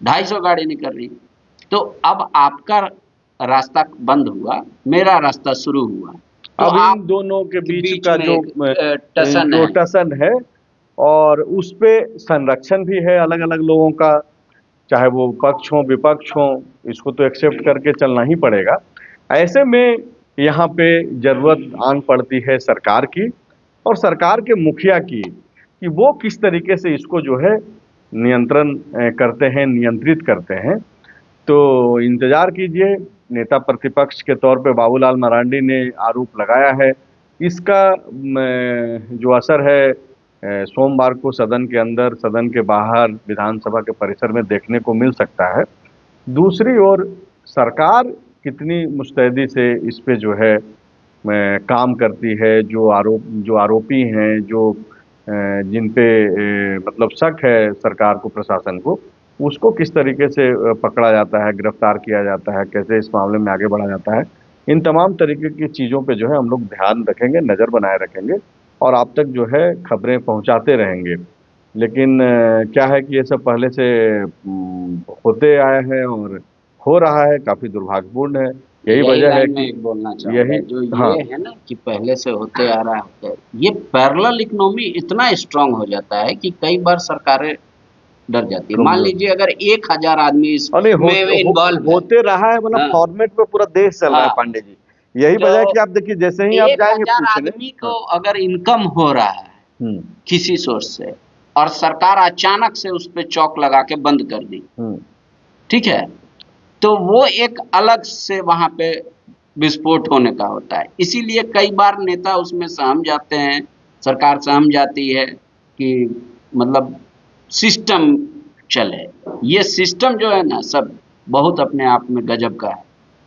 250 गाड़ी निकल रही। तो अब आपका रास्ता बंद हुआ, मेरा रास्ता शुरू हुआ। तो अब इन आप दोनों के बीच बीच का में जो एक टसन है। टसन है, और उस पे संरक्षण भी है अलग अलग लोगों का, चाहे वो पक्ष हो विपक्ष हो, इसको तो एक्सेप्ट करके चलना ही पड़ेगा। ऐसे में यहाँ पे जरूरत आन पड़ती है सरकार की और सरकार के मुखिया की, कि वो किस तरीके से इसको जो है नियंत्रण करते हैं, नियंत्रित करते हैं। तो इंतजार कीजिए। नेता प्रतिपक्ष के तौर पे बाबूलाल मरांडी ने आरोप लगाया है, इसका जो असर है सोमवार को सदन के अंदर, सदन के बाहर, विधानसभा के परिसर में देखने को मिल सकता है। दूसरी ओर सरकार कितनी मुस्तैदी से इस पे जो है काम करती है, जो आरोपी हैं, जो जिन पे मतलब शक है सरकार को, प्रशासन को, उसको किस तरीके से पकड़ा जाता है, गिरफ्तार किया जाता है, कैसे इस मामले में आगे बढ़ा जाता है। इन तमाम तरीके की चीज़ों पे जो है हम लोग ध्यान रखेंगे, नज़र बनाए रखेंगे और आप तक जो है खबरें पहुंचाते रहेंगे। लेकिन क्या है कि ये सब पहले से होते आए हैं और हो रहा है, काफ़ी दुर्भाग्यपूर्ण है। यही वजह है लाइन में कि एक बोलना चाहूंगा, यही, जो हाँ, ये है ना कि पहले से होते आ रहा है, ये पैरेलल इकोनॉमी इतना स्ट्रांग हो जाता है कि कई बार सरकारें डर जाती है। मान कमजोर। लीजिए अगर 1000 आदमी और नहीं इसमें इन्वॉल्व है, होते रहा है, मतलब हाँ, फॉर्मेट में पूरा देश चल रहा है हाँ, पांडे जी। यही वजह है तो कि आप देखिए, जैसे ही आप जाएंगे 1000 पूछने। आदमी को हाँ। अगर इनकम हो रहा है हम्म। किसी सोर्स से और सरकार अचानक से उस पे चौक लगा के बंद कर दी, हम्म। ठीक है, तो वो एक अलग से वहां पे विस्फोट होने का होता है। इसीलिए कई बार नेता उसमें सहम जाते हैं, सरकार सहम जाती है कि मतलब सिस्टम चले। ये सिस्टम जो है ना, सब बहुत अपने आप में गजब का है।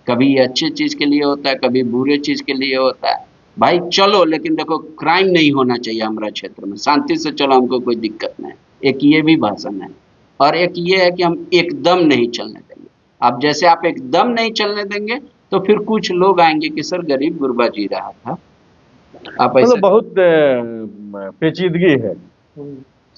कभी ये अच्छी चीज के लिए होता है, कभी बुरे चीज के लिए होता है। भाई चलो, लेकिन देखो क्राइम नहीं होना चाहिए हमारा क्षेत्र में, शांति से चलो, हमको कोई दिक्कत नहीं। एक ये भी भाषण है, और एक ये है कि हम एकदम नहीं चलने देंगे। अब जैसे आप एकदम नहीं चलने देंगे तो फिर कुछ लोग आएंगे कि सर गरीब गुरबा जी रहा था, आप ऐसे मतलब बहुत पेचीदगी है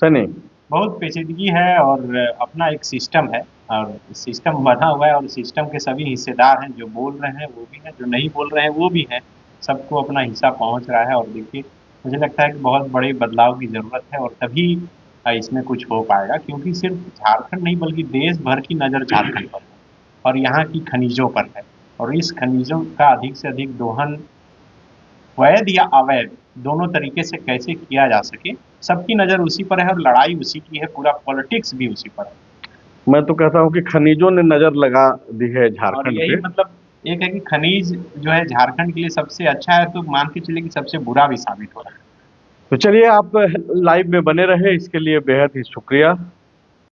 सनी। बहुत पेचीदगी है और अपना एक सिस्टम है, और सिस्टम बना हुआ है, और सिस्टम के सभी हिस्सेदार हैं, जो बोल रहे हैं वो भी हैं, जो नहीं बोल रहे हैं वो भी हैं। सबको अपना हिस्सा पहुंच रहा है। और देखिए, मुझे लगता है कि बहुत बड़े बदलाव की ज़रूरत है, और तभी इसमें कुछ हो पाएगा, क्योंकि सिर्फ झारखंड नहीं बल्कि देश भर की नज़र झारखंड पर है और यहाँ की खनिजों पर है। और इस खनिजों का अधिक से अधिक दोहन, वैध या अवैध, दोनों तरीके से कैसे किया जा सके, सबकी नज़र उसी पर है और लड़ाई उसी की है, पूरा पॉलिटिक्स भी उसी पर है। मैं तो कहता हूँ कि खनिजों ने नजर लगा दी है और झारखंड यही पे। मतलब एक है कि खनिज जो है झारखंड के लिए सबसे अच्छा है, तो मान के चलिए कि सबसे बुरा भी साबित हो रहा है। तो चलिए, आप लाइव में बने रहे, इसके लिए बेहद ही शुक्रिया।